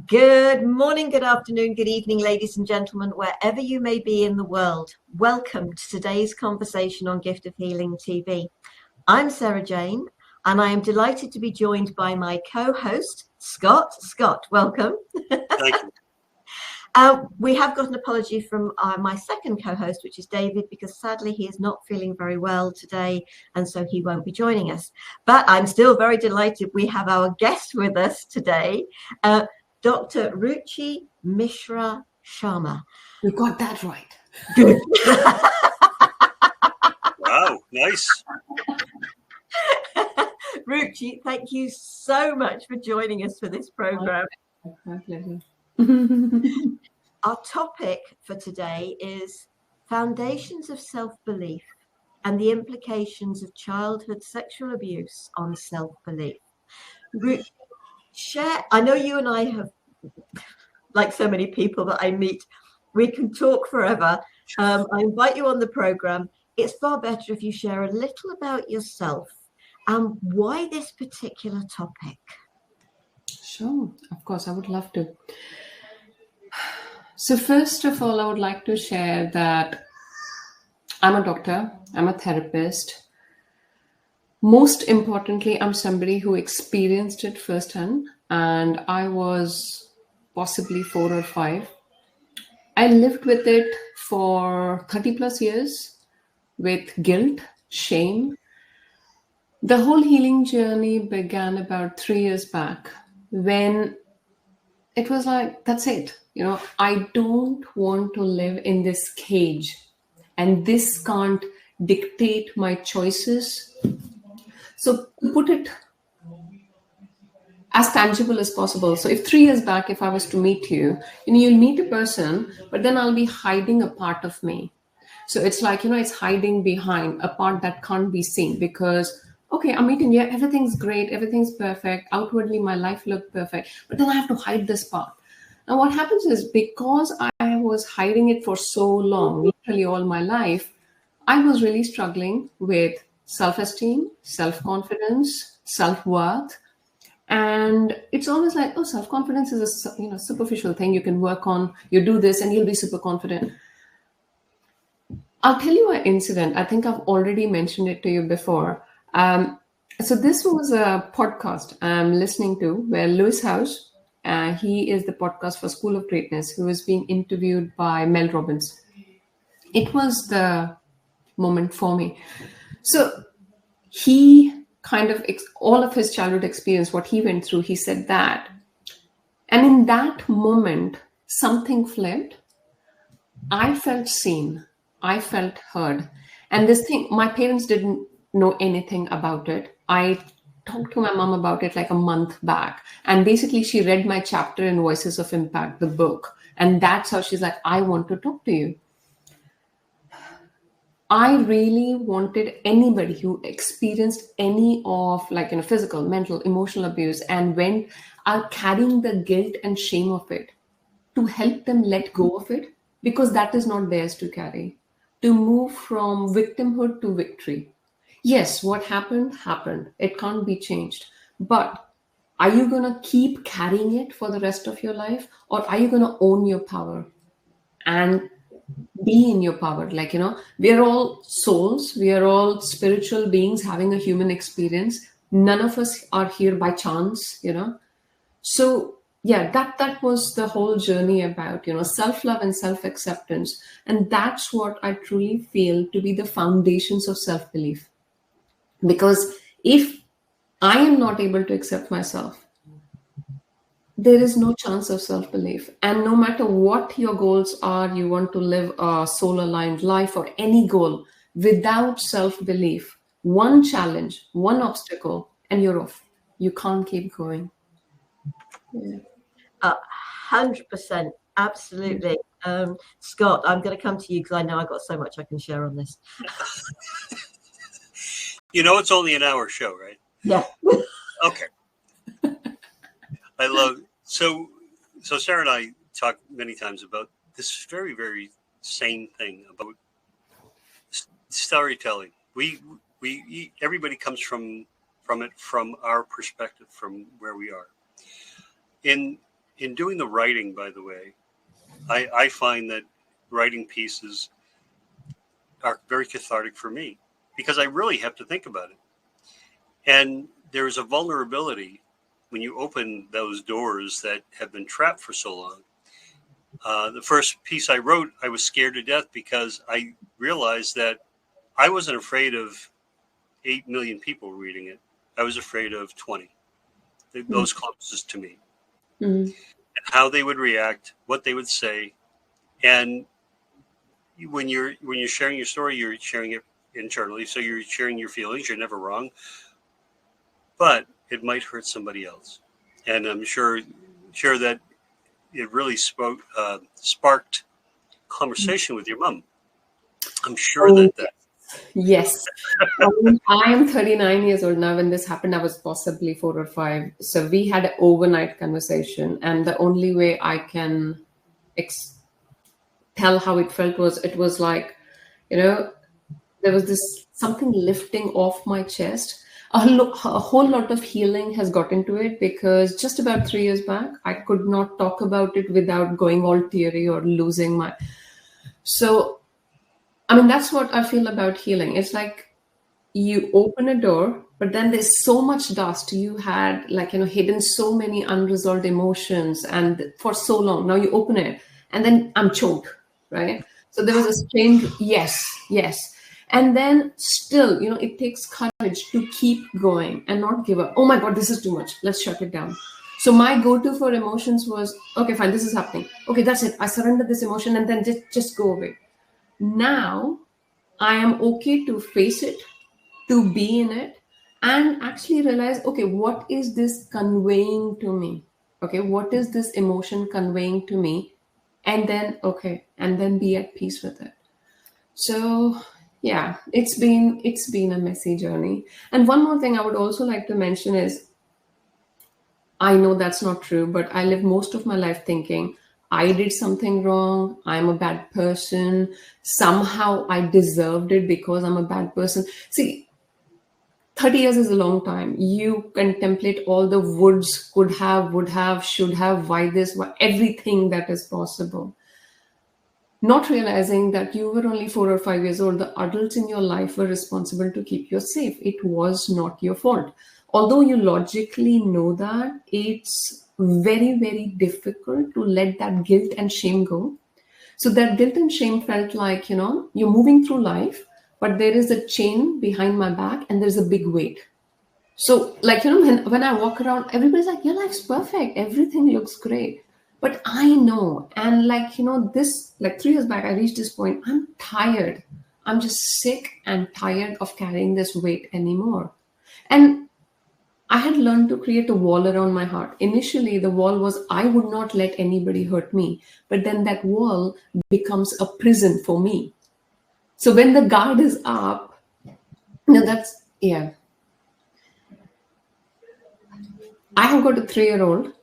Good morning, good afternoon, good evening, ladies and gentlemen, wherever you may be in the world. Welcome to today's conversation on Gift of Healing TV. I'm Sarah Jane, and I am delighted to be joined by my co-host, Scott. Scott, welcome. Thank you. We have got an apology from my second co-host, which is David, because sadly he is not feeling very well today, and so he won't be joining us. But I'm still very delighted we have our guest with us today, Dr. Ruchi Mishra Sharma. You got that right. Good. Wow, nice. Ruchi, thank you so much for joining us for this program. My pleasure. Our topic for today is foundations of self-belief and the implications of childhood sexual abuse on self-belief. Ruchi, I know you and I have, like so many people that I meet, we can talk forever. I invite you on the program. It's far better if you share a little about yourself and why this particular topic. Sure, of course, I would love to. So first of all, I would like to share that I'm a doctor, I'm a therapist. Most importantly, I'm somebody who experienced it firsthand, and I was possibly 4 or 5. I lived with it for 30 plus years with guilt, shame. The whole healing journey began about 3 years back when it was like, that's it. I don't want to live in this cage, and this can't dictate my choices. So put it as tangible as possible. So if 3 years back, if I was to meet you, you'll meet a person, but then I'll be hiding a part of me. So it's like, it's hiding behind a part that can't be seen because, okay, I'm meeting you, everything's great, everything's perfect. Outwardly, my life looked perfect, but then I have to hide this part. Now what happens is, because I was hiding it for so long, literally all my life, I was really struggling with self-esteem, self-confidence, self-worth. And it's always like, oh, self-confidence is a superficial thing you can work on. You do this and you'll be super confident. I'll tell you an incident. I think I've already mentioned it to you before. So this was a podcast I'm listening to where Lewis House, he is the podcast for School of Greatness, who was being interviewed by Mel Robbins. It was the moment for me. So he kind of, all of his childhood experience, what he went through, he said that. And in that moment, something flipped. I felt seen. I felt heard. And this thing, my parents didn't know anything about it. I talked to my mom about it like a month back. And basically she read my chapter in Voices of Impact, the book. And that's how she's like, I want to talk to you. I really wanted anybody who experienced any of physical, mental, emotional abuse and went out carrying the guilt and shame of it, to help them let go of it, because that is not theirs to carry, to move from victimhood to victory. Yes, what happened, happened. It can't be changed. But are you going to keep carrying it for the rest of your life? Or are you going to own your power and be in your power? We are all souls. We are all spiritual beings having a human experience. None of us are here by chance, So yeah, that was the whole journey about, self-love and self-acceptance. And that's what I truly feel to be the foundations of self-belief. Because if I am not able to accept myself, there is no chance of self-belief. And no matter what your goals are, you want to live a soul-aligned life or any goal, without self-belief, one challenge, one obstacle, and you're off. You can't keep going. Yeah. 100%, absolutely. Scott, I'm going to come to you because I know I've got so much I can share on this. It's only an hour show, right? Yeah. Okay. I love so Sarah and I talk many times about this very, very same thing about storytelling. We everybody comes from it from our perspective, from where we are. In in doing the writing, by the way, I find that writing pieces are very cathartic for me because I really have to think about it. And there's a vulnerability when you open those doors that have been trapped for so long. The first piece I wrote, I was scared to death because I realized that I wasn't afraid of 8 million people reading it. I was afraid of 20, those closest to me, and how they would react, what they would say. And when you're sharing your story, you're sharing it internally. So you're sharing your feelings. You're never wrong, but it might hurt somebody else. And I'm sure that it really sparked conversation with your mom. I'm sure that. Yes. I am 39 years old now. When this happened, I was possibly 4 or 5. So we had an overnight conversation. And the only way I can tell how it felt was, it was like, there was this something lifting off my chest. A whole lot of healing has got into it because just about 3 years back, I could not talk about it without going all teary or losing my... So, I mean, that's what I feel about healing. It's like you open a door, but then there's so much dust. You had hidden so many unresolved emotions and for so long. Now you open it and then I'm choked, right? So there was a strange, yes. And then still, it takes courage to keep going and not give up. Oh my God, this is too much. Let's shut it down. So my go-to for emotions was, okay, fine, this is happening. Okay, that's it. I surrender this emotion and then just go away. Now I am okay to face it, to be in it, and actually realize, okay, what is this conveying to me? Okay, what is this emotion conveying to me? And then, be at peace with it. So yeah, it's been a messy journey. And one more thing I would also like to mention is, I know that's not true, but I lived most of my life thinking I did something wrong. I'm a bad person. Somehow I deserved it because I'm a bad person. See, 30 years is a long time. You contemplate all the woulds, could have, would have, should have, why this, why, everything that is possible. Not realizing that you were only 4 or 5 years old. The adults in your life were responsible to keep you safe. It was not your fault. Although you logically know that, it's very, very difficult to let that guilt and shame go. So that guilt and shame felt like, you're moving through life, but there is a chain behind my back and there's a big weight. So when I walk around, everybody's like, your life's perfect. Everything looks great. But I know, and this, 3 years back, I reached this point. I'm tired. I'm just sick and tired of carrying this weight anymore. And I had learned to create a wall around my heart. Initially, the wall was I would not let anybody hurt me. But then that wall becomes a prison for me. So when the guard is up, yeah. I have got a 3-year-old.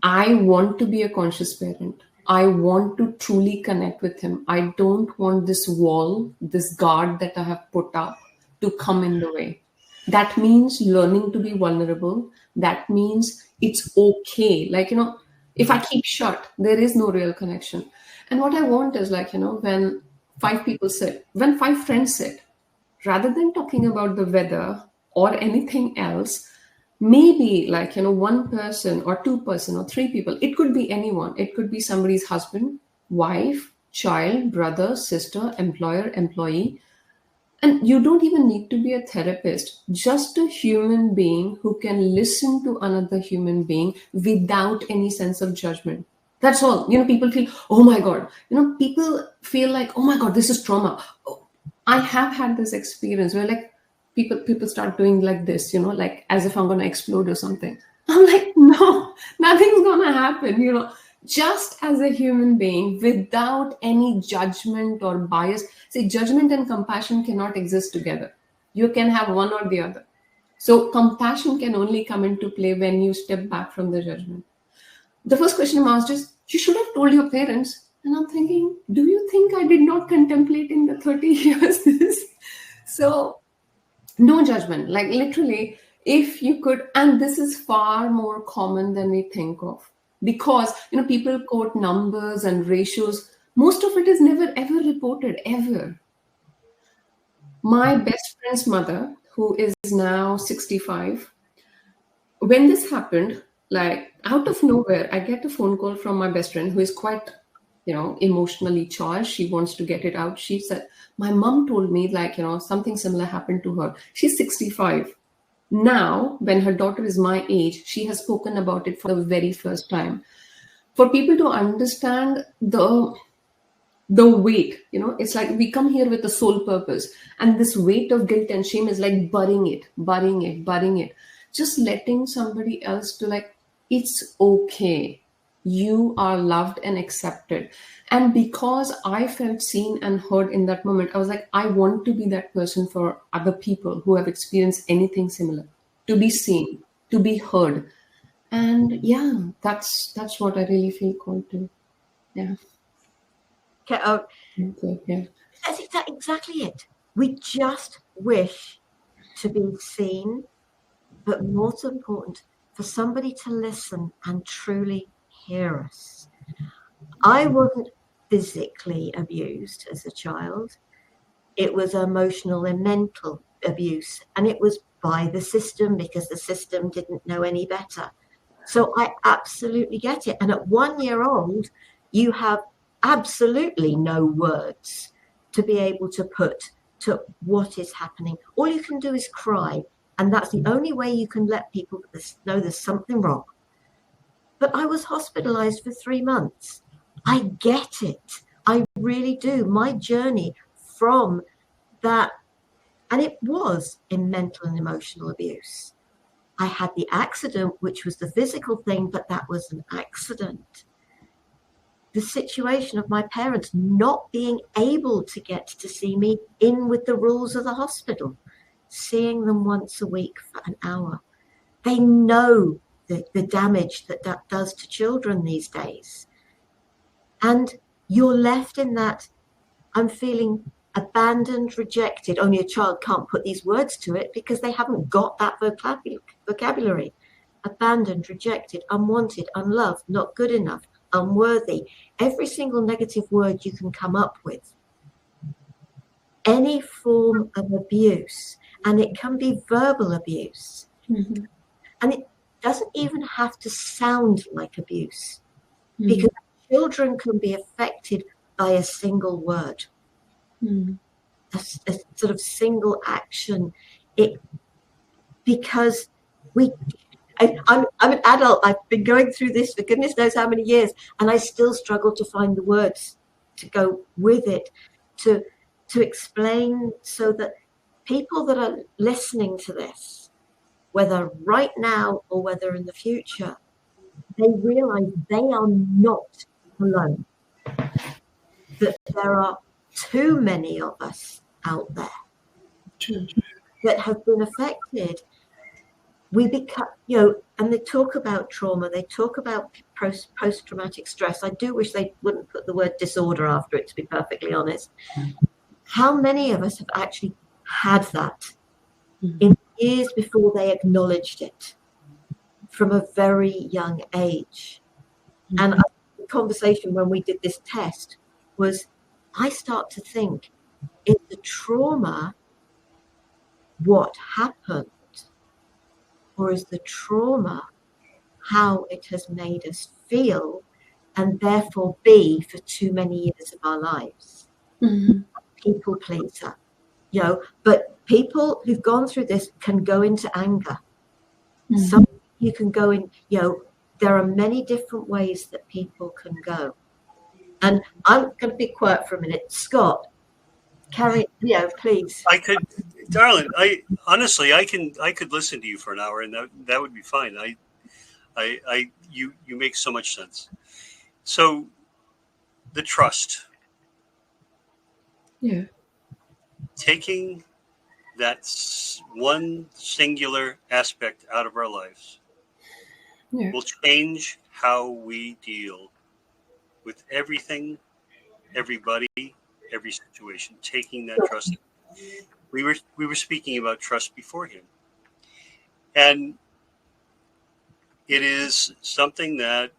I want to be a conscious parent. I want to truly connect with him. I don't want this wall, this guard that I have put up to come in the way. That means learning to be vulnerable. That means it's okay. If I keep shut, there is no real connection. And what I want is when 5 people sit, when 5 friends sit, rather than talking about the weather or anything else, maybe one person or 2 person or 3 people, it could be anyone. It could be somebody's husband, wife, child, brother, sister, employer, employee. And you don't even need to be a therapist, just a human being who can listen to another human being without any sense of judgment. That's all. People feel, oh my God, people feel like, oh my God, this is trauma. I have had this experience where people start doing like this, as if I'm going to explode or something. I'm like, no, nothing's going to happen, just as a human being without any judgment or bias. See, judgment and compassion cannot exist together. You can have one or the other. So compassion can only come into play when you step back from the judgment. The first question I'm asked is, you should have told your parents. And I'm thinking, do you think I did not contemplate in the 30 years this? So no judgment, literally, if you could, and this is far more common than we think of. because people quote numbers and ratios. Most of it is never ever reported, ever. My best friend's mother, who is now 65, when this happened, like out of nowhere, I get a phone call from my best friend who is quite, emotionally charged. She wants to get it out. She said, my mom told me, like, something similar happened to her. She's 65. Now, when her daughter is my age, she has spoken about it for the very first time. For people to understand the weight, it's like we come here with a sole purpose, and this weight of guilt and shame is like burying it, just letting somebody else to, like, it's okay, you are loved and accepted. And because I felt seen and heard in that moment, I was like, I want to be that person for other people who have experienced anything similar, to be seen, to be heard. And yeah, that's what I really feel called to. Yeah. Okay, Okay, yeah. that's exactly it. We just wish to be seen, but more important, for somebody to listen and truly hear us. I wasn't physically abused as a child. It was emotional and mental abuse, and it was by the system, because the system didn't know any better. So I absolutely get it. And at 1 year old, you have absolutely no words to be able to put to what is happening. All you can do is cry. And that's the only way you can let people know there's something wrong. But I was hospitalized for 3 months. I get it. I really do. My journey from that, and it was in mental and emotional abuse. I had the accident, which was the physical thing, but that was an accident. The situation of my parents not being able to get to see me in with the rules of the hospital, seeing them once a week for an hour. They know the damage that does to children these days. And you're left in that, I'm feeling abandoned, rejected. Only a child can't put these words to it because they haven't got that vocabulary. Abandoned, rejected, unwanted, unloved, not good enough, unworthy. Every single negative word you can come up with. Any form of abuse, and it can be verbal abuse. Mm-hmm. And it doesn't even have to sound like abuse, Mm-hmm. because children can be affected by a single word. Mm-hmm. A sort of single action. Because I'm an adult. I've been going through this for goodness knows how many years, and I still struggle to find the words to go with it, to explain, so that people that are listening to this, whether right now or whether in the future, they realize they are not alone. That there are too many of us out there True. that have been affected. We become, and they talk about trauma, they talk about post-traumatic stress. I do wish they wouldn't put the word disorder after it, to be perfectly honest. How many of us have actually had that in years before they acknowledged it, from a very young age? And the conversation when we did this test was, I start to think, is the trauma what happened? Or is the trauma how it has made us feel, and therefore be for too many years of our lives? Mm-hmm. People pleaser, but people who've gone through this can go into anger. Mm-hmm. Some you can go in, there are many different ways that people can go. And I'm going to be quiet for a minute. Scott, carry, please. I could, darling. I honestly, I could listen to you for an hour, and that would be fine. You make so much sense. So, the trust. Yeah. Taking that one singular aspect out of our lives will change how we deal with everything, everybody, every situation. Taking that trust. We were speaking about trust beforehand, and it is something that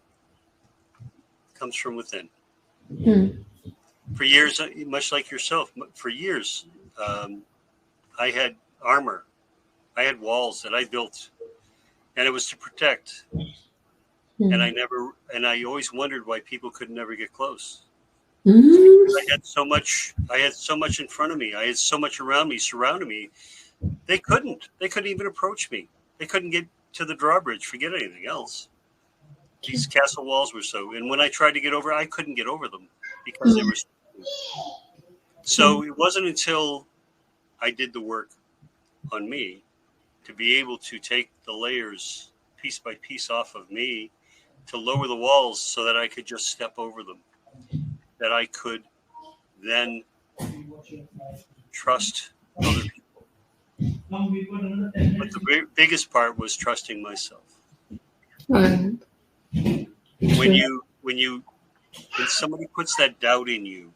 comes from within. Mm. For years, much like yourself, for years, I had armor. I had walls that I built, and it was to protect. And Mm. I always wondered why people could never get close. Mm. I had so much in front of me. I had so much around me, surrounding me. They couldn't even approach me. They couldn't get to the drawbridge. Forget anything else. These castle walls were and when I tried to get over, I couldn't get over them because they were so. It wasn't until I did the work on me to be able to take the layers piece by piece off of me to lower the walls so that I could just step over them, that I could then trust other people. But the biggest part was trusting myself. Right. When somebody puts that doubt in you,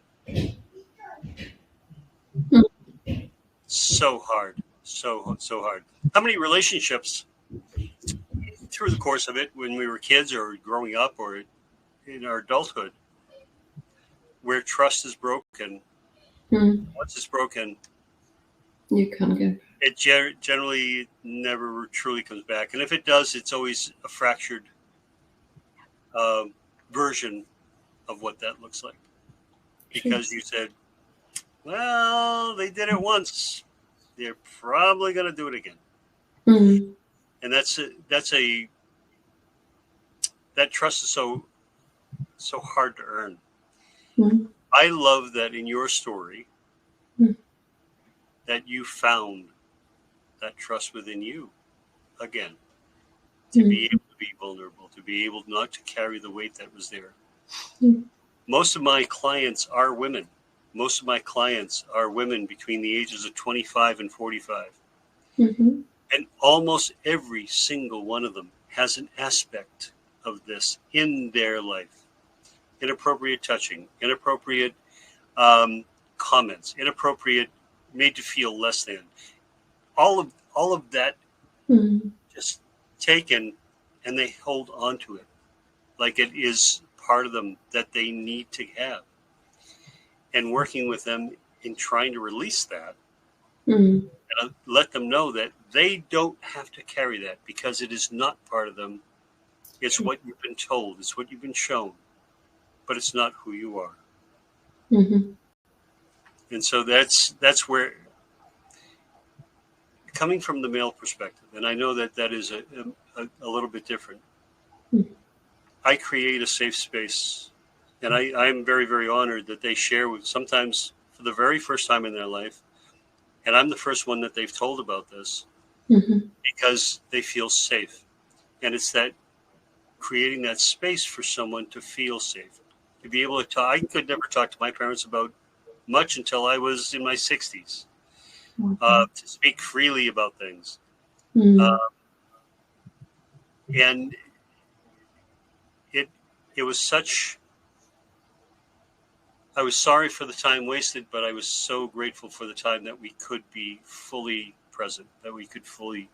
so hard, so hard. How many relationships through the course of it, when we were kids or growing up or in our adulthood, where trust is broken, once it's broken, you can't get it generally never truly comes back. And if it does, it's always a fractured version of what that looks like. Because you said, well, they did it once, they're probably going to do it again. And that trust is so hard to earn. I love that in your story that you found that trust within you again, to be able to be vulnerable, to be able not to carry the weight that was there. Most of my clients are women. Most of my clients are women between the ages of 25 and 45. And almost every single one of them has an aspect of this in their life. Inappropriate touching, inappropriate comments, inappropriate, made to feel less than. All of that just taken, and they hold on to it like it is part of them that they need to have. And working with them in trying to release that, and let them know that they don't have to carry that because it is not part of them. It's what you've been told. It's what you've been shown. But it's not who you are. And so that's where, coming from the male perspective, and I know that is a little bit different. I create a safe space, and I'm very, very honored that they share with, sometimes for the very first time in their life, and I'm the first one that they've told about this, because they feel safe. And it's that creating that space for someone to feel safe, to be able to talk. I could never talk to my parents about much until I was in my 60s, to speak freely about things. And it was such, I was sorry for the time wasted, but I was so grateful for the time that we could be fully present, that we could fully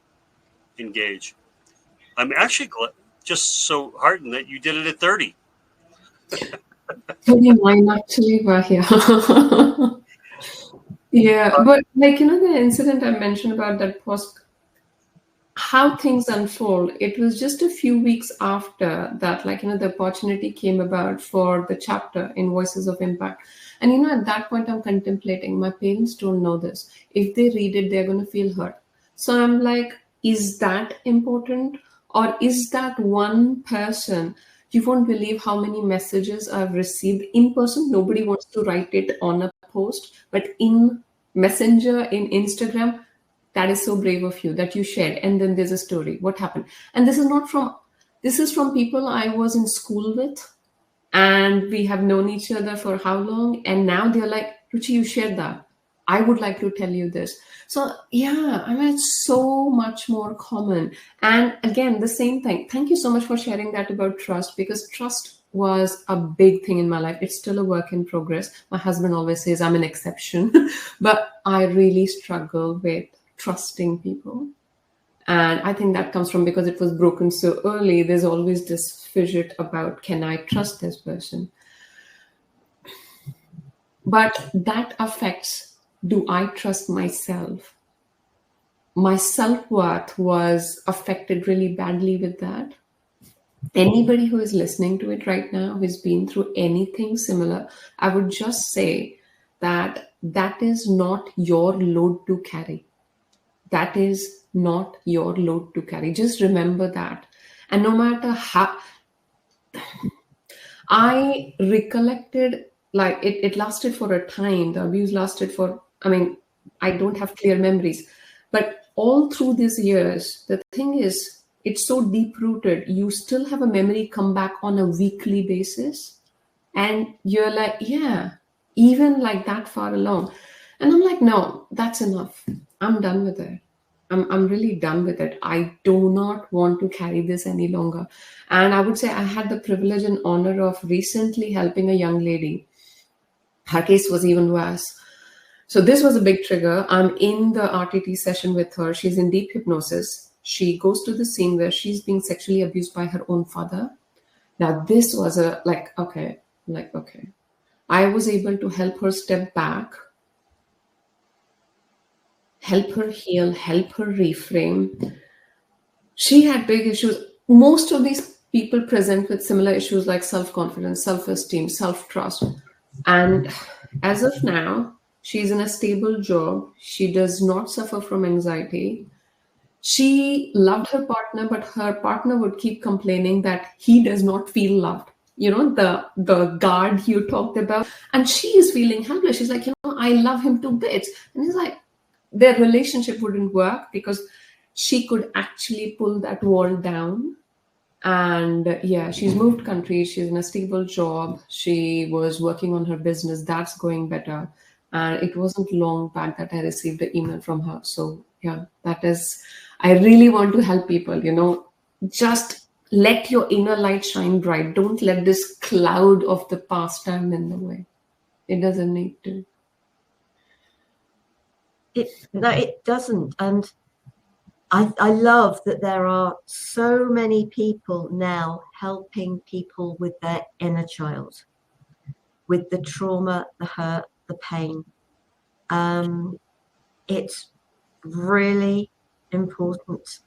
engage. I'm actually just so heartened that you did it at 30. 39 actually were here. Yeah, but like, the incident I mentioned about that post, how things unfold, it was just a few weeks after that, like, the opportunity came about for the chapter in Voices of Impact. And, at that point, I'm contemplating, my parents don't know this. If they read it, they're going to feel hurt. So I'm like, is that important? Or is that one person? You won't believe how many messages I've received in person. Nobody wants to write it on a post, but in Messenger, in Instagram, that is so brave of you that you shared. And then there's a story. What happened? And this is from people I was in school with, and we have known each other for how long? And now they're like, Ruchi, you shared that. I would like to tell you this. So yeah, I mean, it's so much more common. And again, the same thing. Thank you so much for sharing that about trust, because trust was a big thing in my life. It's still a work in progress. My husband always says I'm an exception, but I really struggle with trusting people. And I think that comes from because it was broken so early, there's always this fidget about, can I trust this person? But that affects, do I trust myself? My self-worth was affected really badly with that. Anybody who is listening to it right now who's been through anything similar, I would just say that that is not your load to carry. That is not your load to carry. Just remember that. And no matter how, I recollected, like it lasted for a time. The abuse lasted for, I mean, I don't have clear memories. But all through these years, the thing is, it's so deep rooted. You still have a memory come back on a weekly basis. And you're like, yeah, even like that far along. And I'm like, no, that's enough. I'm done with it. I'm really done with it. I do not want to carry this any longer. And I would say I had the privilege and honor of recently helping a young lady. Her case was even worse. So this was a big trigger. I'm in the RTT session with her. She's in deep hypnosis. She goes to the scene where she's being sexually abused by her own father. Now this was okay. I was able to help her step back, help her heal, help her reframe. She had big issues. Most of these people present with similar issues like self-confidence, self-esteem, self-trust. And as of now, she's in a stable job. She does not suffer from anxiety. She loved her partner, but her partner would keep complaining that he does not feel loved. The guard you talked about. And she is feeling helpless. She's like, I love him to bits. And he's like, their relationship wouldn't work because she could actually pull that wall down. And yeah, she's moved countries. She's in a stable job. She was working on her business. That's going better. And it wasn't long back that I received an email from her. So yeah, I really want to help people, just let your inner light shine bright. Don't let this cloud of the past stand in the way. It doesn't need to. No, it doesn't. And I love that there are so many people now helping people with their inner child, with the trauma, the hurt, the pain. It's really important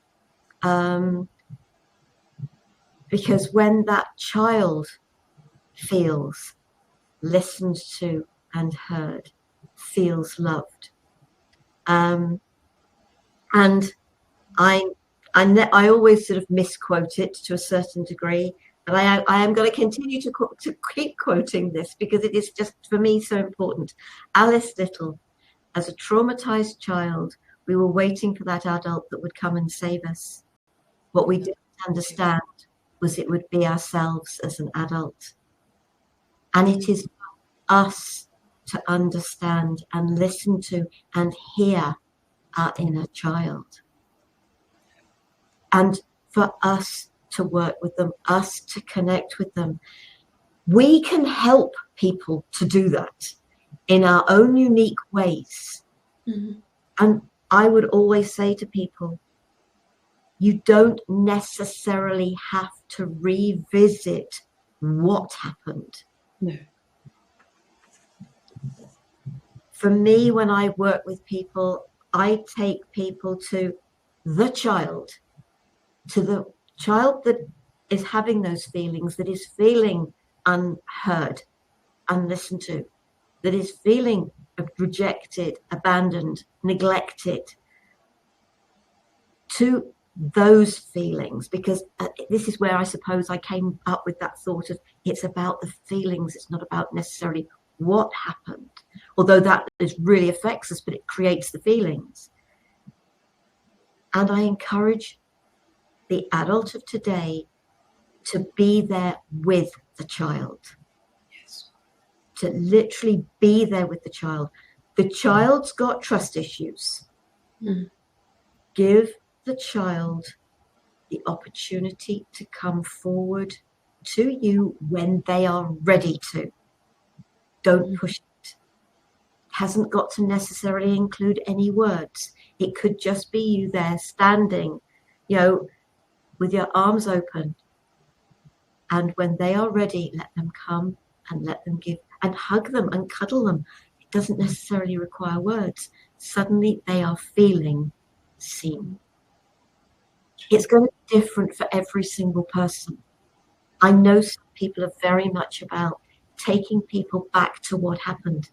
because when that child feels listened to and heard, feels loved, and I always sort of misquote it to a certain degree, but I am going to continue to keep quoting this because it is just for me so important. Alice Little, as a traumatized child, we were waiting for that adult that would come and save us. What we didn't understand was it would be ourselves as an adult. And it is us to understand and listen to and hear our inner child. And for us to work with them, us to connect with them. We can help people to do that in our own unique ways. Mm-hmm. And I would always say to people, you don't necessarily have to revisit what happened. No. For me, when I work with people, I take people to the child that is having those feelings, that is feeling unheard, unlistened to, that is feeling rejected, abandoned, neglected, to those feelings, because this is where I suppose I came up with that thought of it's about the feelings, it's not about necessarily what happened, although that really affects us, but it creates the feelings. And I encourage the adult of today to be there with the child. Yes. To literally be there with the child. The child's got trust issues. Mm. Give the child the opportunity to come forward to you when they are ready to. Don't push it. Hasn't got to necessarily include any words. It could just be you there standing with your arms open. And when they are ready, let them come and let them give, and hug them and cuddle them. It doesn't necessarily require words. Suddenly they are feeling seen. It's going to be different for every single person. I know some people are very much about taking people back to what happened.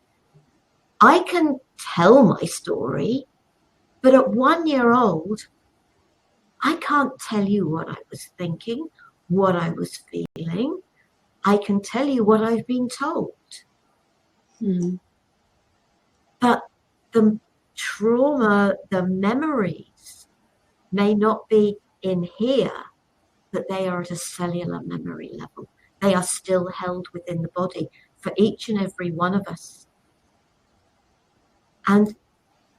I can tell my story, but at 1 year old, I can't tell you what I was thinking, what I was feeling. I can tell you what I've been told. But the trauma, the memories may not be in here, but they are at a cellular memory level. They are still held within the body for each and every one of us. And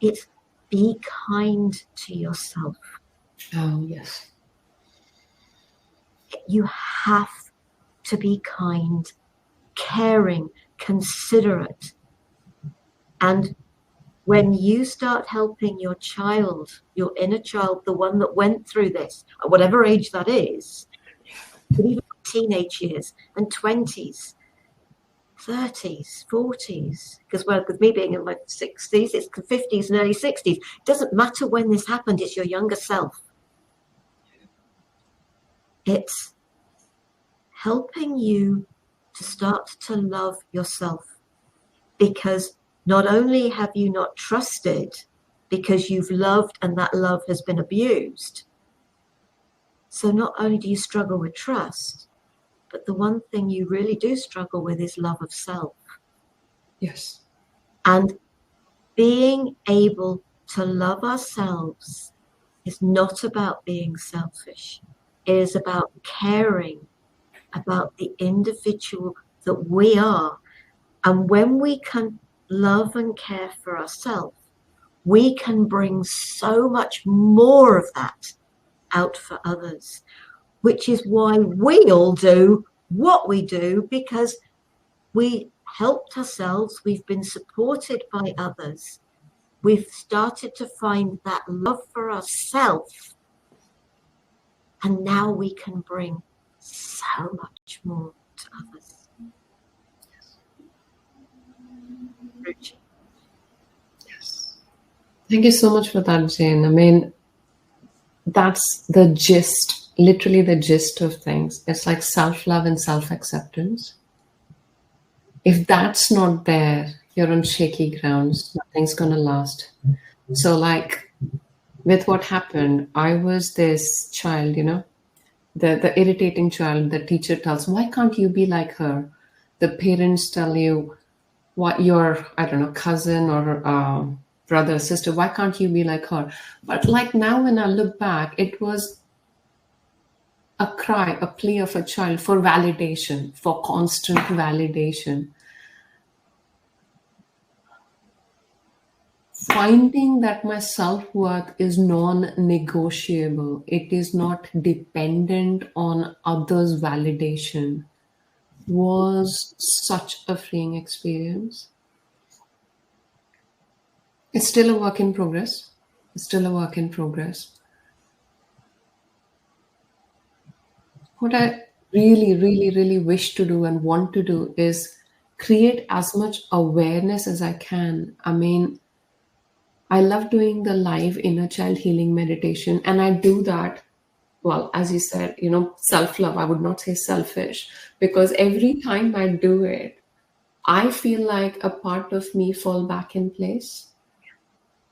it's be kind to yourself. Oh, yes. You have to be kind, caring, considerate. And when you start helping your child, your inner child, the one that went through this, at whatever age that is, but even teenage years and 20s, 30s, 40s, because with me being in my 60s, it's 50s and early 60s. It doesn't matter when this happened, it's your younger self. It's helping you to start to love yourself, because not only have you not trusted because you've loved and that love has been abused, so not only do you struggle with trust, but the one thing you really do struggle with is love of self. Yes. And being able to love ourselves is not about being selfish. It is about caring about the individual that we are. And when we can love and care for ourselves, we can bring so much more of that out for others, which is why we all do what we do, because we helped ourselves, we've been supported by others, we've started to find that love for ourselves, and now we can bring so much more to others. Ruchi. Yes. Thank you so much for that, Jane. I mean, that's the gist, literally the gist of things. It's like self-love and self-acceptance. If that's not there, you're on shaky grounds. Nothing's going to last. So like with what happened, I was this child, the irritating child. The teacher tells, why can't you be like her? The parents tell you, what your, I don't know, cousin or brother, sister, why can't you be like her? But like now when I look back, it was a cry, a plea of a child for validation, for constant validation. Finding that my self-worth is non-negotiable. It is not dependent on others' validation was such a freeing experience. It's still a work in progress. It's still a work in progress. What I really, really, really wish to do and want to do is create as much awareness as I can. I mean, I love doing the live inner child healing meditation, and I do that. Well, as you said, self-love. I would not say selfish, because every time I do it, I feel like a part of me fall back in place.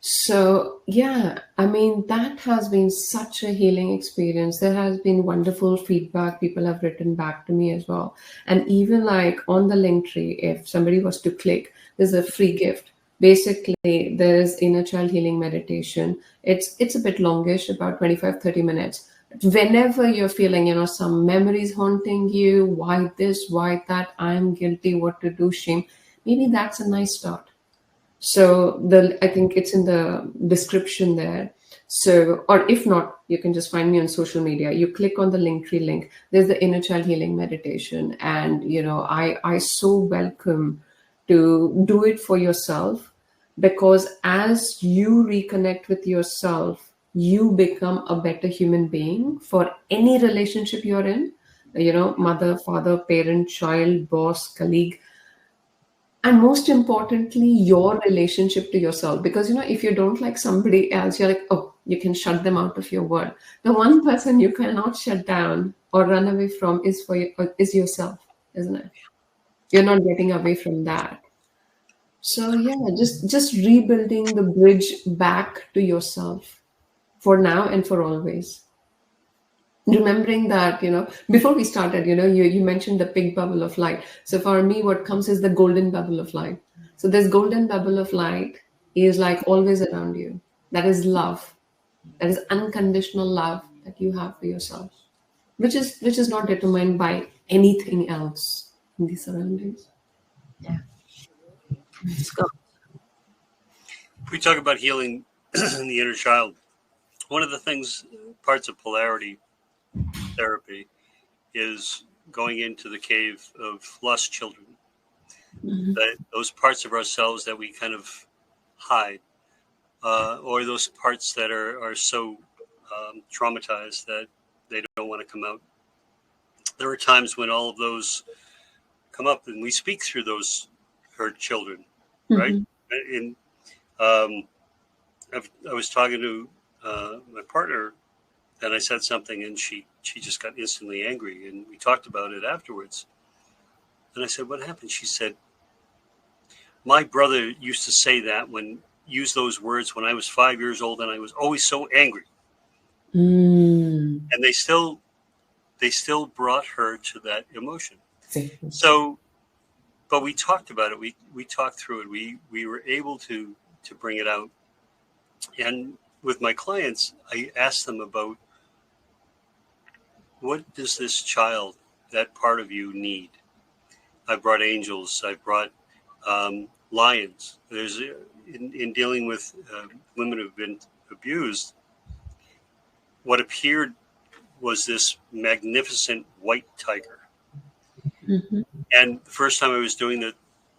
So, yeah, I mean, that has been such a healing experience. There has been wonderful feedback. People have written back to me as well. And even like on the link tree, if somebody was to click, there's a free gift. Basically, there is inner child healing meditation. It's a bit longish, about 25-30 minutes. Whenever you're feeling, some memories haunting you, why this, why that, I'm guilty, what to do, shame, maybe that's a nice start. So I think it's in the description there. So, or if not, you can just find me on social media. You click on the Linktree link. There's the inner child healing meditation, and I so welcome to do it for yourself, because as you reconnect with yourself, you become a better human being for any relationship you're in, mother, father, parent, child, boss, colleague, and most importantly, your relationship to yourself. Because if you don't like somebody else, you're like, oh, you can shut them out of your world. The one person you cannot shut down or run away from is yourself, isn't it? You're not getting away from that. So yeah, just rebuilding the bridge back to yourself for now and for always. Remembering that, before we started, you mentioned the pink bubble of light. So for me, what comes is the golden bubble of light. So this golden bubble of light is like always around you. That is love. That is unconditional love that you have for yourself, which is not determined by anything else in the surroundings. Yeah. Scott. If we talk about healing the inner child, one of the things, parts of polarity therapy, is going into the cave of lost children. That those parts of ourselves that we kind of hide, or those parts that are so traumatized that they don't want to come out. There are times when all of those come up, and we speak through those hurt children, right? Mhm. And I was talking to my partner, and I said something, and she just got instantly angry, and we talked about it afterwards. And I said, "What happened?" She said, "My brother used to say that use those words when I was 5 years old, and I was always so angry." Mm. And they still brought her to that emotion. See. So, but we talked about it. We talked through it. We were able to bring it out. And with my clients, I asked them about, what does this child, that part of you, need? I brought angels. I brought lions. There's in dealing with women who've been abused, what appeared was this magnificent white tiger. Mhm. And the first time I was doing that,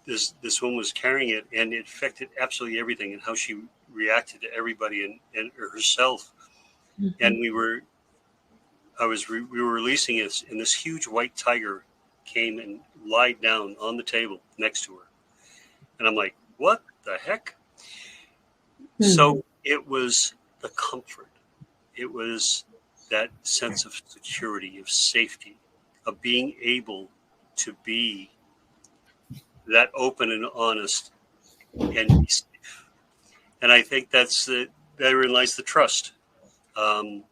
this woman was carrying it, and it affected absolutely everything, and how she reacted to everybody and herself. And we were releasing it, and this huge white tiger came and lied down on the table next to her. And I'm like, what the heck? So it was the comfort. It was that sense of security, of safety, of being able to be that open and honest and be safe. And I think therein lies the trust. Um,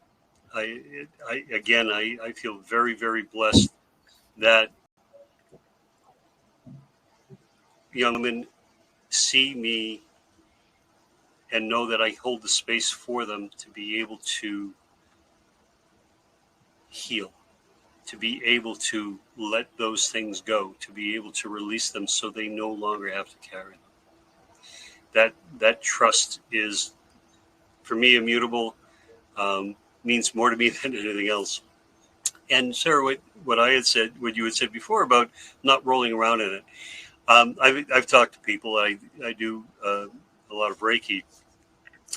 I feel very, very blessed that young women see me and know that I hold the space for them to be able to heal, to be able to let those things go, to be able to release them so they no longer have to carry them. That trust is, for me, immutable. Means more to me than anything else. And Sarah, what I had said, what you had said before about not rolling around in it. I've talked to people. I do a lot of Reiki,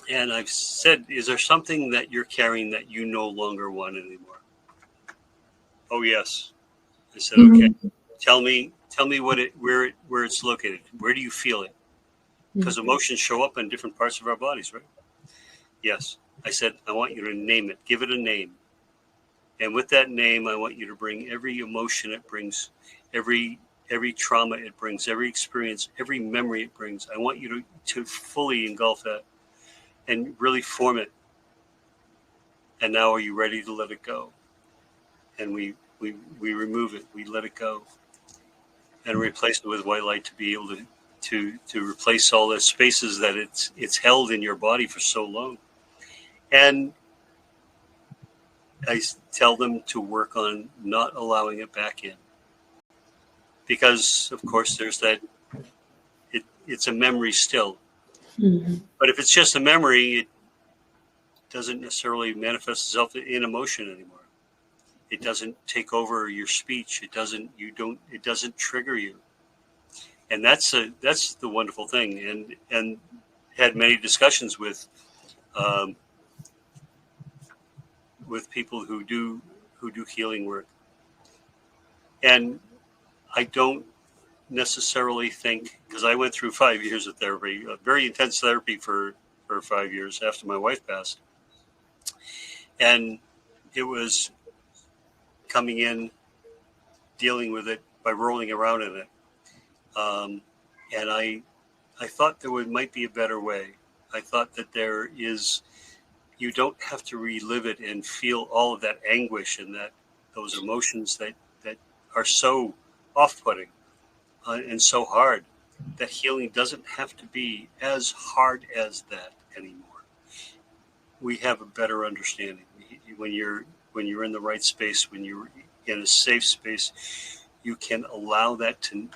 and I've said, is there something that you're carrying that you no longer want anymore? Oh yes. I said, okay. Mhm. Tell me where it's located. Where do you feel it? Because emotions show up in different parts of our bodies, right? Yes. I said, I want you to name it. Give it a name. And with that name, I want you to bring every emotion it brings, every trauma it brings, every experience, every memory it brings. I want you to fully engulf that and really form it. And now, are you ready to let it go? And we remove it. We let it go and replace it with white light, to be able to replace all the spaces that it's held in your body for so long. And I tell them to work on not allowing it back in, because of course there's that. It's a memory still, but if it's just a memory, it doesn't necessarily manifest itself in emotion anymore. It doesn't take over your speech. It doesn't trigger you. And that's the wonderful thing. And had many discussions with with people who do healing work, and I don't necessarily think, because I went through 5 years of therapy, very intense therapy for 5 years after my wife passed, and it was coming in, dealing with it by rolling around in it, and I thought might be a better way. I thought that you don't have to relive it and feel all of that anguish and those emotions that are so off-putting and so hard. That healing doesn't have to be as hard as that anymore. We have a better understanding when you're in the right space, when you're in a safe space. You can allow that to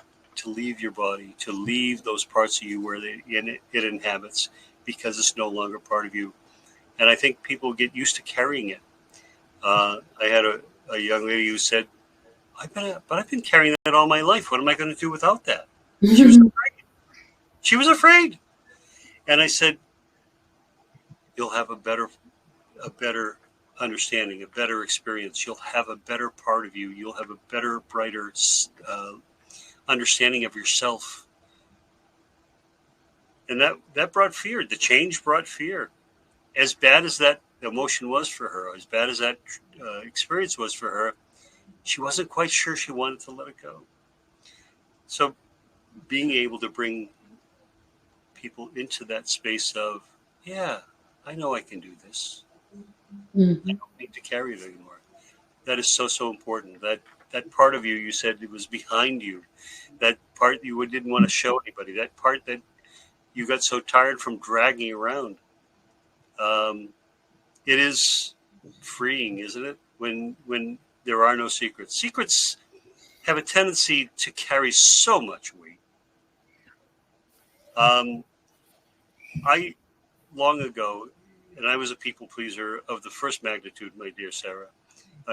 leave your body, to leave those parts of you where it inhabits, because it's no longer part of you. And I think people get used to carrying it. I had a young lady who said, I've been carrying that all my life. What am I going to do without that? She was afraid. She was afraid. And I said, you'll have a better understanding, a better experience. You'll have a better part of you. You'll have a better, brighter understanding of yourself. And that brought fear. The change brought fear. As bad as that emotion was for her, as bad as that experience was for her, she wasn't quite sure she wanted to let it go. So being able to bring people into that space of, yeah, I know I can do this. Mm-hmm. I don't need to carry it anymore. That is so, so important. That part of you, you said it was behind you. That part you didn't want to show anybody. That part that you got so tired from dragging around. It is freeing, isn't it? When there are no secrets. Secrets have a tendency to carry so much weight. I long ago, and I was a people pleaser of the first magnitude, my dear Sara.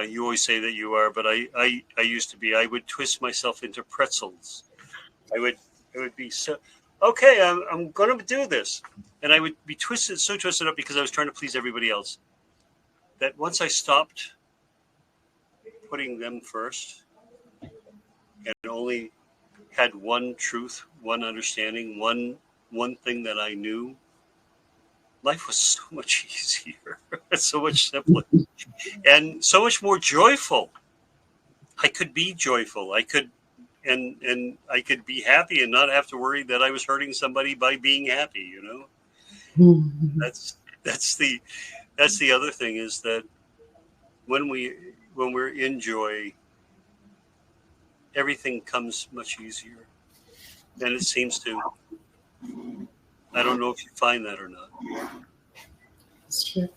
You always say that you are, but I used to be. I would twist myself into pretzels. I would be so, okay, I'm going to do this. And I would be so twisted up because I was trying to please everybody else, that once I stopped putting them first and only had one truth, one understanding, one thing that I knew, life was so much easier, so much simpler, and so much more joyful. I could be joyful. I could, and I could be happy and not have to worry that I was hurting somebody by being happy. You know, Mm-hmm. that's the other thing, is that when we're in joy, everything comes much easier than it seems to. I don't know if you find that or not. That's true.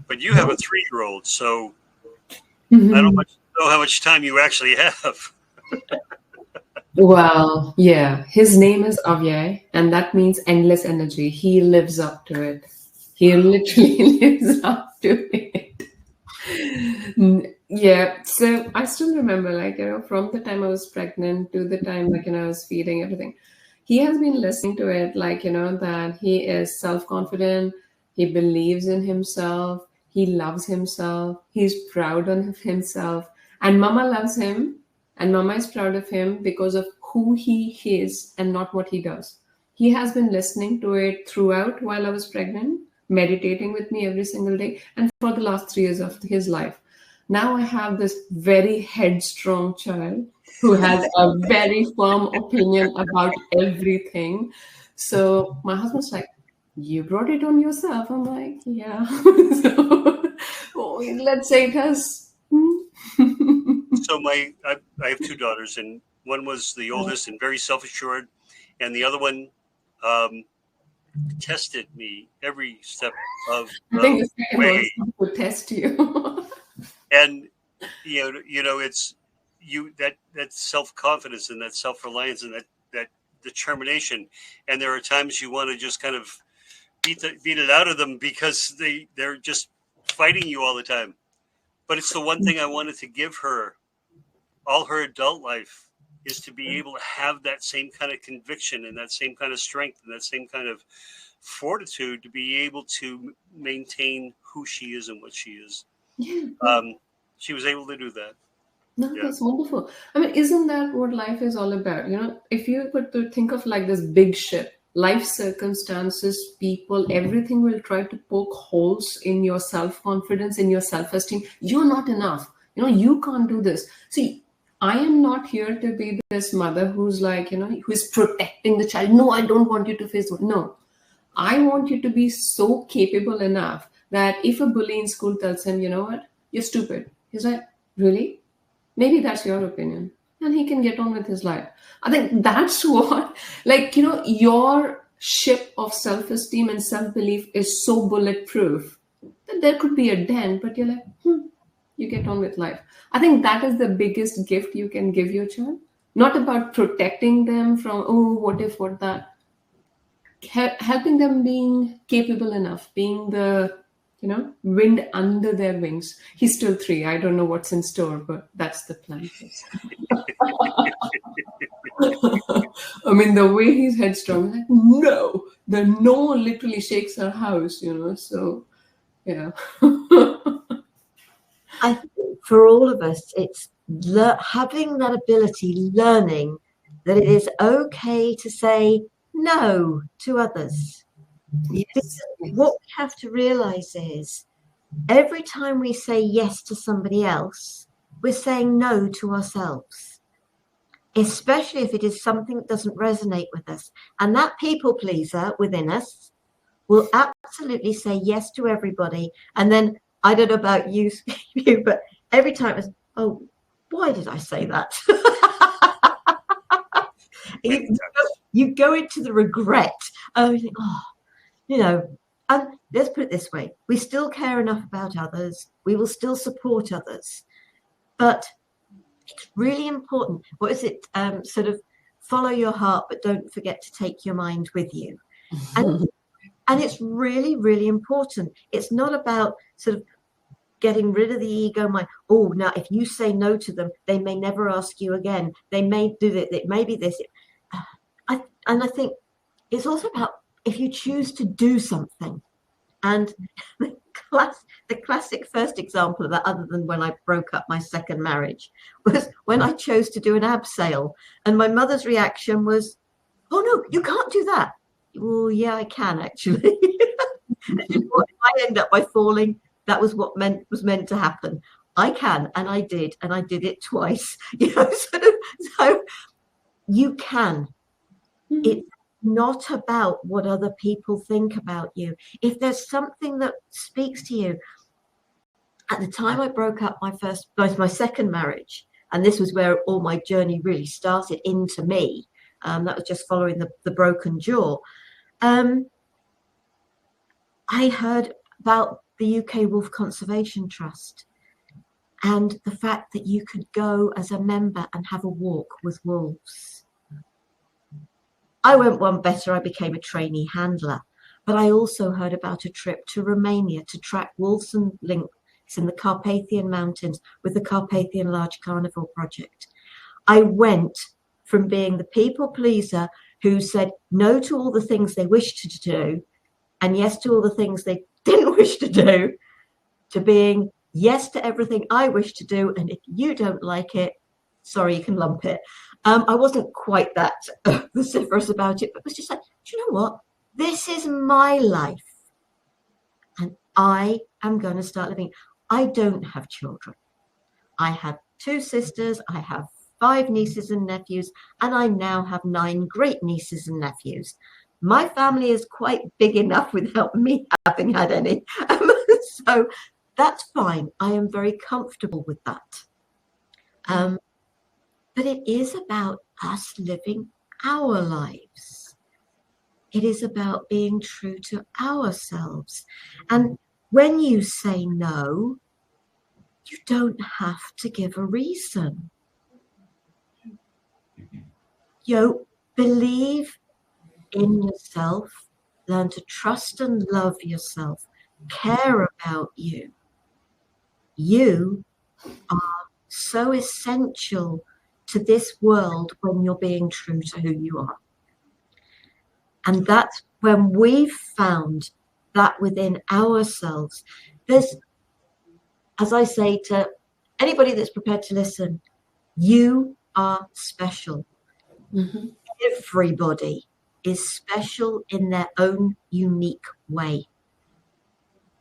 But you have a 3-year-old, so Mm-hmm. I don't know how much time you actually have. Well, yeah, his name is Avyay, and that means endless energy. He lives up to it. He literally lives up to it. Yeah, so I still remember, from the time I was pregnant to the time, I was feeding everything. He has been listening to it, that he is self confident, he believes in himself, he loves himself, he's proud of himself, and Mama loves him, and Mama is proud of him because of who he is and not what he does. He has been listening to it throughout while I was pregnant, meditating with me every single day, and for the last 3 years of his life. Now I have this very headstrong child who has a very firm opinion about everything. So my husband's like, you brought it on yourself. I'm like, yeah. So, let's say it has. So I have 2 daughters, and one was the oldest and very self-assured, and the other one tested me every step of I the think the second way. one to test you. And it's that self-confidence and that self-reliance and that determination. And there are times you want to just kind of beat it out of them because they're just fighting you all the time. But it's the one thing I wanted to give her all her adult life, is to be able to have that same kind of conviction and that same kind of strength and that same kind of fortitude to be able to maintain who she is and what she is. Yeah. She was able to do that. No, Yeah. that's wonderful. I mean, isn't that what life is all about? You know, if you were to think of like this big ship, life circumstances, people, everything will try to poke holes in your self-confidence, in your self-esteem. You're not enough. You know, you can't do this. See, I am not here to be this mother who's like, you know, who is protecting the child. No, I don't want you to face it. No, I want you to be so capable enough that if a bully in school tells him, you know what, you're stupid, he's like, really? Maybe that's your opinion. And he can get on with his life. I think that's what, like, you know, your ship of self esteem and self belief is so bulletproof that there could be a dent, but you're like, you get on with life. I think that is the biggest gift you can give your child. Not about protecting them from, oh, what if, what that. Helping them being capable enough, being the, you know, wind under their wings. He's still 3. I don't know what's in store, but that's the plan. I mean, the way he's headstrong, like, no, the no literally shakes our house, you know. So, yeah. I think for all of us, it's having that ability, learning that it is okay to say no to others. Because what we have to realize is every time we say yes to somebody else, we're saying no to ourselves, especially if it is something that doesn't resonate with us. And that people pleaser within us will absolutely say yes to everybody. And then, I don't know about you, but every time it's, oh, why did I say that? You go into the regret. Oh, you think, oh, you know, and let's put it this way. We still care enough about others. We will still support others. But it's really important. What is it? Sort of follow your heart, but don't forget to take your mind with you. And it's really, really important. It's not about sort of getting rid of the ego mind. Oh, now if you say no to them, they may never ask you again. They may do that. It may be this. And I think it's also about if you choose to do something. And the classic first example of that, other than when I broke up my second marriage, was when I chose to do an abseil. And my mother's reaction was, oh, no, you can't do that. Well, yeah, I can actually. If I end up by falling, that was what was meant to happen. I can, and I did it twice. You know, so you can. It's not about what other people think about you. If there's something that speaks to you, at the time I broke up my second marriage, and this was where all my journey really started into me. That was just following the broken jaw. I heard about the UK Wolf Conservation Trust and the fact that you could go as a member and have a walk with wolves. I went one better. I became a trainee handler, but I also heard about a trip to Romania to track wolves and lynx in the Carpathian Mountains with the Carpathian Large Carnivore Project. I went from being the people pleaser who said no to all the things they wished to do and yes to all the things they didn't wish to do, to being yes to everything I wish to do. And if you don't like it, sorry, you can lump it. I wasn't quite that vociferous about it, but it was just like, do you know what? This is my life. And I am going to start living. I don't have children. I have 2 sisters. I have 5 nieces and nephews. And I now have 9 great nieces and nephews. My family is quite big enough without me having had any. So that's fine. I am very comfortable with that. But it is about us living our lives. It is about being true to ourselves. And when you say no, you don't have to give a reason. You believe in yourself, learn to trust and love yourself, care about you. You are so essential to this world when you're being true to who you are. And that's when we've found that within ourselves. There's, as I say to anybody that's prepared to listen, you are special. Mm-hmm. Everybody is special in their own unique way.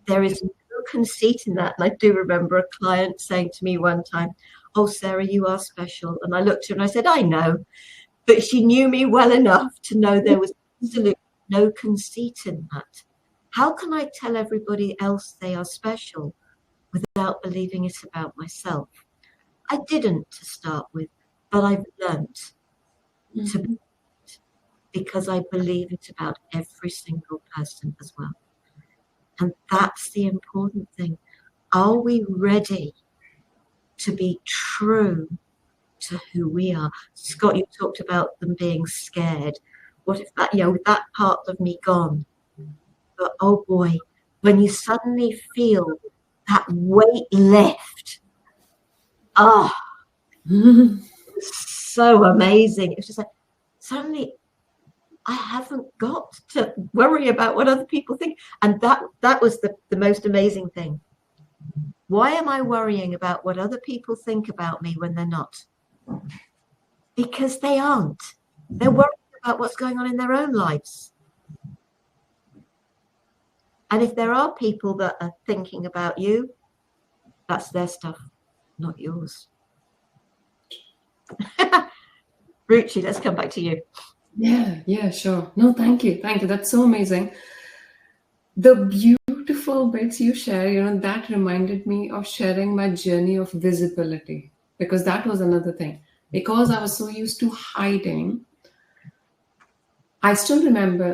There is no conceit in that. And I do remember a client saying to me one time, "Oh, Sarah, you are special." And I looked at her and I said, "I know." But she knew me well enough to know there was absolutely no conceit in that. How can I tell everybody else they are special without believing it about myself? I didn't to start with, but I've learnt to believe it because I believe it about every single person as well. And that's the important thing. Are we ready to be true to who we are? Scott, you talked about them being scared. What if that, with that part of me gone? But oh boy, when you suddenly feel that weight lift, it was so amazing. It was just like, suddenly I haven't got to worry about what other people think. And that was the most amazing thing. Why am I worrying about what other people think about me when they're not? Because they aren't. They're worrying about what's going on in their own lives. And if there are people that are thinking about you, that's their stuff, not yours. Ruchi, let's come back to you. Yeah, sure. No, thank you. That's so amazing. The beautiful bits you share, that reminded me of sharing my journey of visibility, because that was another thing. Because I was so used to hiding, I still remember,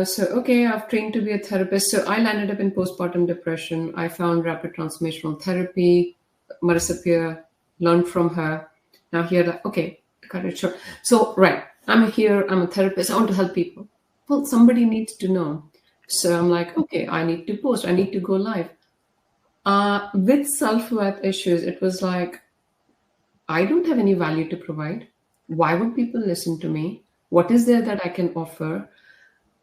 so, okay, I've trained to be a therapist. So I landed up in postpartum depression. I found rapid transformational therapy, Marissa Peer, learned from her. Now here, okay, got it, sure. So, right, I'm here, I'm a therapist, I want to help people. Well, somebody needs to know. So I'm like, okay, I need to post, I need to go live. With self-worth issues, it was like, I don't have any value to provide. Why would people listen to me? What is there that I can offer?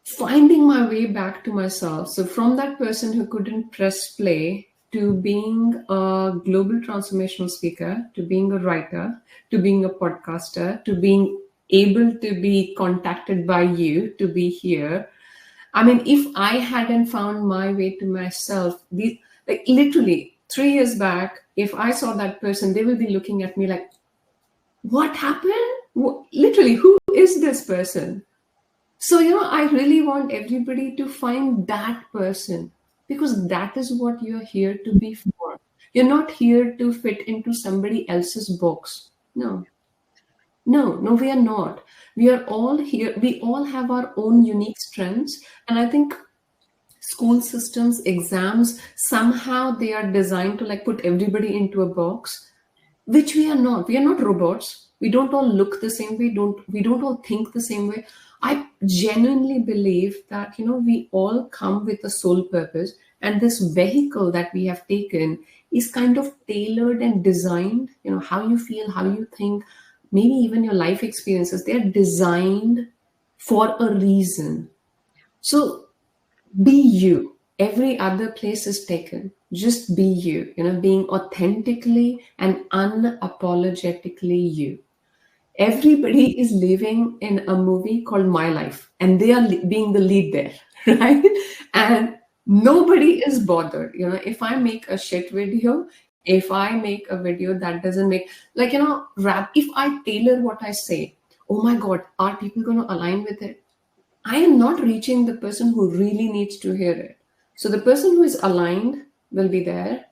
Finding my way back to myself. So from that person who couldn't press play to being a global transformational speaker, to being a writer, to being a podcaster, to being able to be contacted by you, to be here. I mean, if I hadn't found my way to myself, literally 3 years back, if I saw that person, they will be looking at me like, what happened? Literally, who is this person? So, I really want everybody to find that person, because that is what you're here to be for. You're not here to fit into somebody else's box. No, we are not. We are all here. We all have our own unique strengths. And I think school systems, exams, somehow they are designed to put everybody into a box, which we are not. We are not robots. We don't all look the same way. We don't all think the same way. I genuinely believe that, we all come with a soul purpose, and this vehicle that we have taken is kind of tailored and designed, how you feel, how you think, maybe even your life experiences, they're designed for a reason. So be you. Every other place is taken. Just be you, being authentically and unapologetically you. Everybody is living in a movie called My Life, and they are being the lead there, right? And nobody is bothered. If I make a shit video, if I make a video that doesn't make, rap, if I tailor what I say, oh my God, are people going to align with it? I am not reaching the person who really needs to hear it. So the person who is aligned will be there.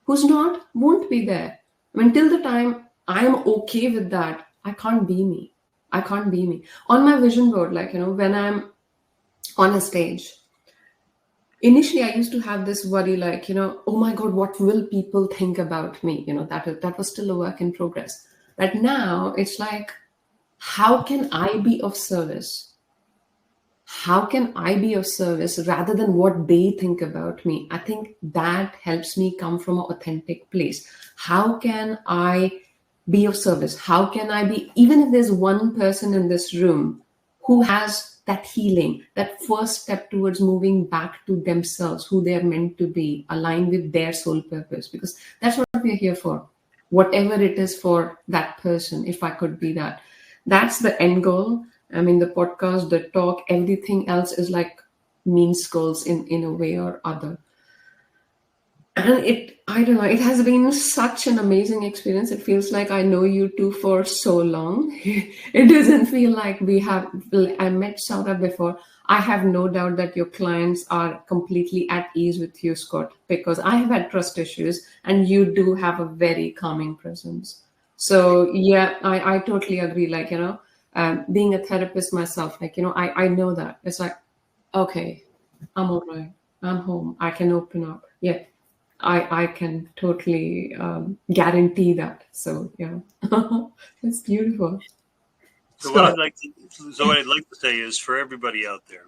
Who's not won't be there. I mean, till the time I am okay with that, I can't be me. I can't be me. On my vision board, when I'm on a stage, initially I used to have this worry, oh my God, what will people think about me? That was still a work in progress. But now it's like, how can I be of service? How can I be of service rather than what they think about me? I think that helps me come from an authentic place. How can I be of service? How can I be, even if there's one person in this room who has that healing, that first step towards moving back to themselves, who they're meant to be, aligned with their soul purpose, because that's what we're here for. Whatever it is for that person, if I could be that. That's the end goal. I mean, the podcast, the talk, everything else is like means goals in a way or other. And I don't know, it has been such an amazing experience. It feels like I know you two for so long. It doesn't feel like I met Sara before. I have no doubt that your clients are completely at ease with you, Scott, because I have had trust issues and you do have a very calming presence. So yeah, I totally agree. Like, being a therapist myself, like, I know that. It's like, okay, I'm all right. I'm home. I can open up. Yeah, I can totally guarantee that. So yeah, it's beautiful. So what Scott. I'd like to say is, for everybody out there,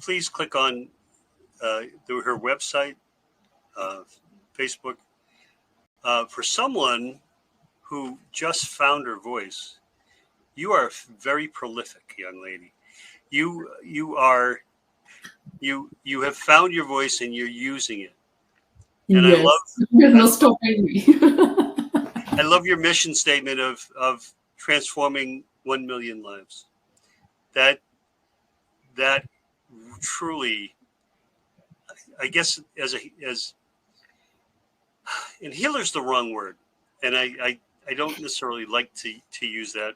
please click on her website, uh, Facebook. For someone who just found her voice, you are very prolific, young lady. You are you have found your voice and you're using it. And Yes, there's I no love stopping me. I love your mission statement of transforming 1 million lives. That that truly, I guess, as and healer's the wrong word, and I don't necessarily like to use that,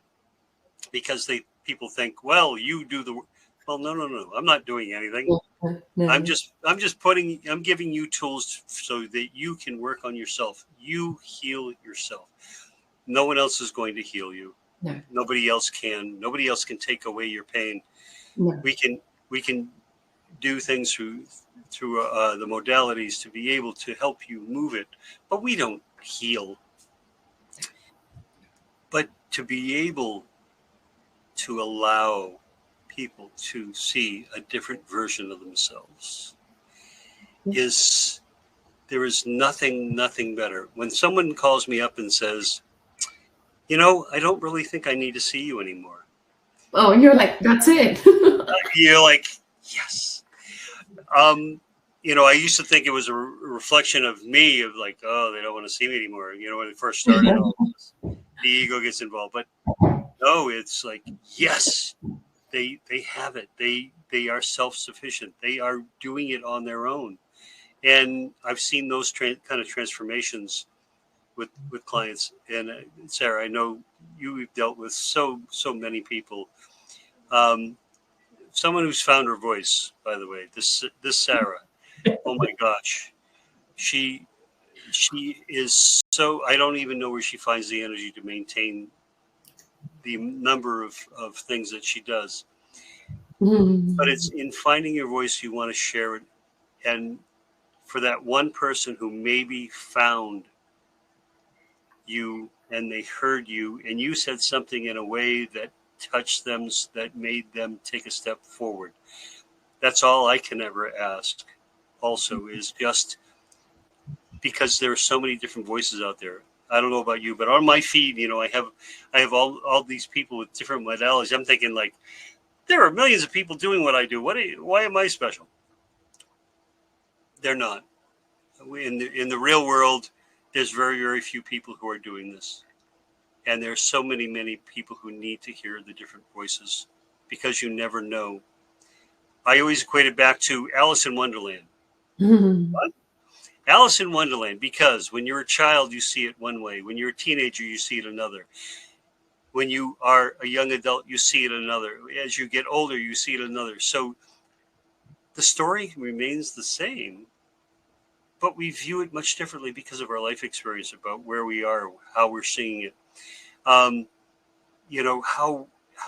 because people think, well, you do the work. Well, no, I'm not doing anything. I'm No, just I'm giving you tools so that you can work on yourself. You heal yourself. No one else is going to heal you. no, Nobody else can. Nobody else can take away your pain. no. We can do things through the modalities to be able to help you move it, but we don't heal. But to be able to allow people to see a different version of themselves is there is nothing better. When someone calls me up and says, I don't really think I need to see you anymore. Oh, you're like, that's it. You're like, yes. I used to think it was a reflection of me, of like, oh, they don't want to see me anymore. When it first started, the ego gets involved. But no, it's like, yes, they have it. They are self-sufficient. They are doing it on their own. And I've seen those kind of transformations with clients. And Sarah, I know you've dealt with so many people. Someone who's found her voice, by the way, this Sarah. Oh my gosh, she is so. I don't even know where she finds the energy to maintain the number of things that she does. But it's in finding your voice, you want to share it. And for that one person who maybe found you and they heard you and you said something in a way that touched them, that made them take a step forward. That's all I can ever ask. Also, is just because there are so many different voices out there. I don't know about you, but on my feed, I have all these people with different modalities. I'm thinking, like, there are millions of people doing what I do. Why am I special? They're not. In the real world, there's very few people who are doing this, and there's so many people who need to hear the different voices, because you never know. I always equate it back to Alice in Wonderland. What? Alice in Wonderland, because when you're a child, you see it one way. When you're a teenager, you see it another. When you are a young adult, you see it another. As you get older, you see it another. So the story remains the same, but we view it much differently because of our life experience about where we are, how we're seeing it, um, how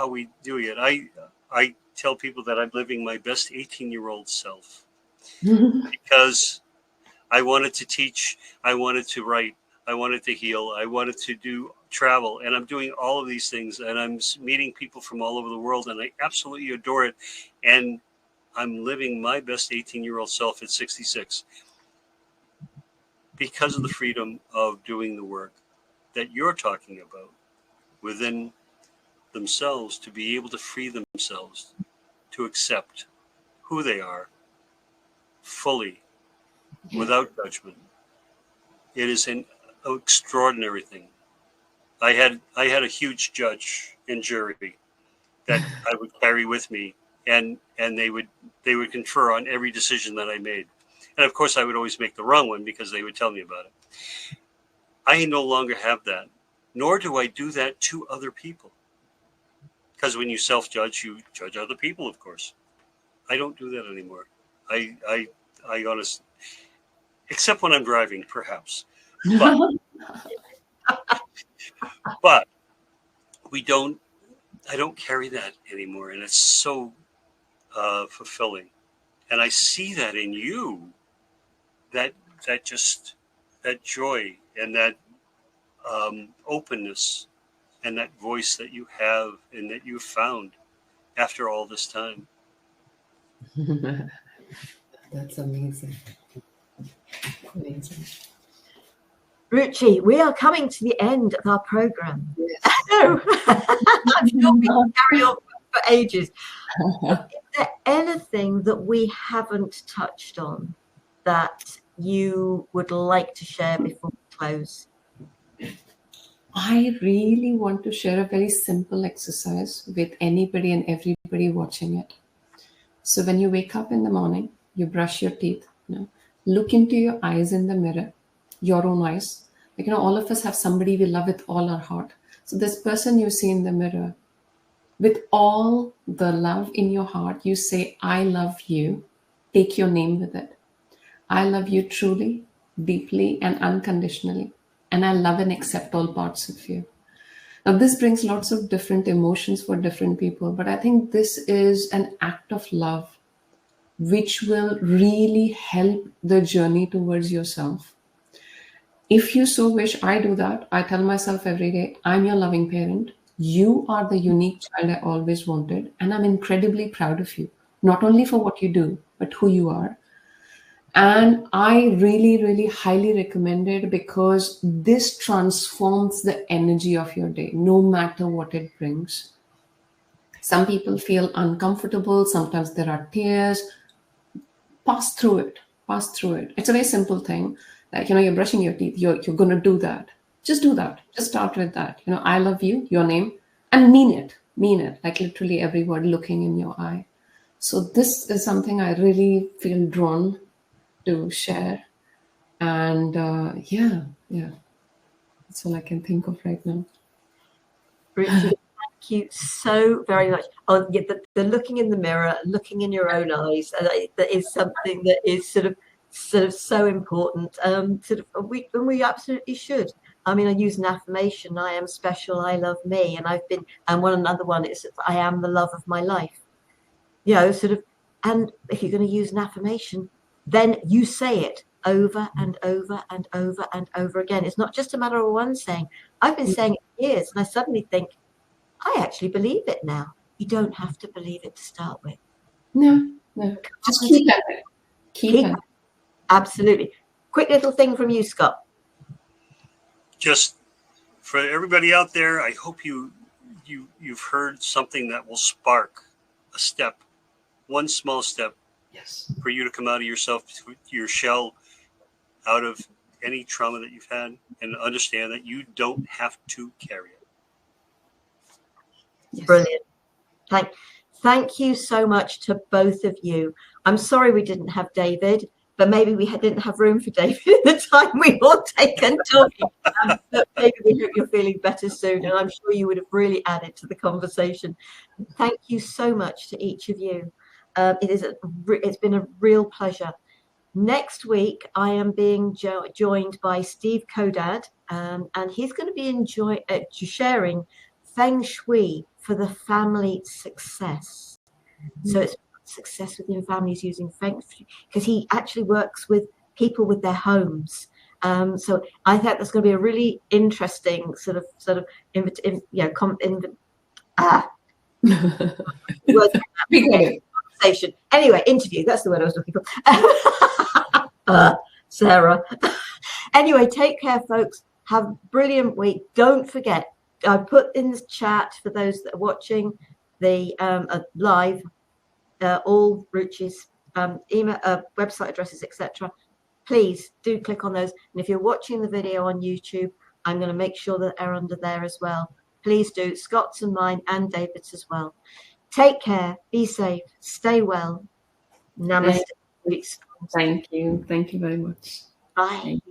we do it. I tell people that I'm living my best 18-year-old self, because I wanted to teach, I wanted to write, I wanted to heal, I wanted to do travel, and I'm doing all of these things, and I'm meeting people from all over the world, and I absolutely adore it. And I'm living my best 18-year-old self at 66 because of the freedom of doing the work. that you're talking about within themselves, to be able to free themselves, to accept who they are fully, without judgment. It is an extraordinary thing. I had a huge judge and jury that I would carry with me, and they would confer on every decision that I made. And of course, I would always make the wrong one because they would tell me about it. I no longer have that, nor do I do that to other people. Because when you self-judge, you judge other people, of course. I don't do that anymore. I honestly, except when I'm driving, perhaps. But we don't. I don't carry that anymore, and it's so fulfilling. And I see that in you, that joy and that openness and that voice that you have and that you've found after all this time. That's amazing. Amazing. Ruchi, we are coming to the end of our program. Yes. I'm sure we can carry on for ages. Is there anything that we haven't touched on that you would like to share before we close? I really want to share a very simple exercise with anybody and everybody watching it. So when you wake up in the morning, you brush your teeth, look into your eyes in the mirror, your own eyes. Like, all of us have somebody we love with all our heart. So this person you see in the mirror, with all the love in your heart, you say, I love you. Take your name with it. I love you truly, deeply, and unconditionally. And I love and accept all parts of you. Now, this brings lots of different emotions for different people, but I think this is an act of love which will really help the journey towards yourself. If you so wish, I do that. I tell myself every day, I'm your loving parent. You are the unique child I always wanted, and I'm incredibly proud of you, not only for what you do, but who you are. And I really, really highly recommend it because this transforms the energy of your day, no matter what it brings. Some people feel uncomfortable. Sometimes there are tears. Pass through it. Pass through it. It's a very simple thing. Like, you're brushing your teeth. You're going to do that. Just do that. Just start with that. I love you, your name, and mean it. Mean it. Like literally every word looking in your eye. So this is something I really feel drawn to share. And yeah, that's all I can think of right now. Ruchi, thank you so very much. Oh, yeah, the looking in the mirror, looking in your own eyes, that is something that is sort of so important. We absolutely should. I mean, I use an affirmation: I am special, I love me, and another one is I am the love of my life. And if you're going to use an affirmation, then you say it over and over and over and over again. It's not just a matter of one saying. I've been saying it for years, and I suddenly think, I actually believe it now. You don't have to believe it to start with. No. Just keep at it. Keep at it. Absolutely. Quick little thing from you, Scott. Just for everybody out there, I hope you've heard something that will spark a step, one small step. Yes. For you to come out of your shell, out of any trauma that you've had, and understand that you don't have to carry it. Yes. Brilliant. Thank you so much to both of you. I'm sorry we didn't have David, but maybe we didn't have room for David at the time we all taken talking. But maybe we hope you're feeling better soon, and I'm sure you would have really added to the conversation. Thank you so much to each of you. It's been a real pleasure. Next week, I am being joined by Steve Kodad, and he's going to be sharing Feng Shui for the family success. So it's success within families using Feng Shui, because he actually works with people with their homes. So I think that's going to be a really interesting conversation. Anyway, interview. That's the word I was looking for. Sarah. Anyway, take care, folks. Have a brilliant week. Don't forget, I put in the chat for those that are watching the live, all Ruchi's email, website addresses, etc. Please do click on those. And if you're watching the video on YouTube, I'm going to make sure that they're under there as well. Please do. Scott's and mine and David's as well. Take care. Be safe. Stay well. Namaste. Thank you. Thank you very much. Bye.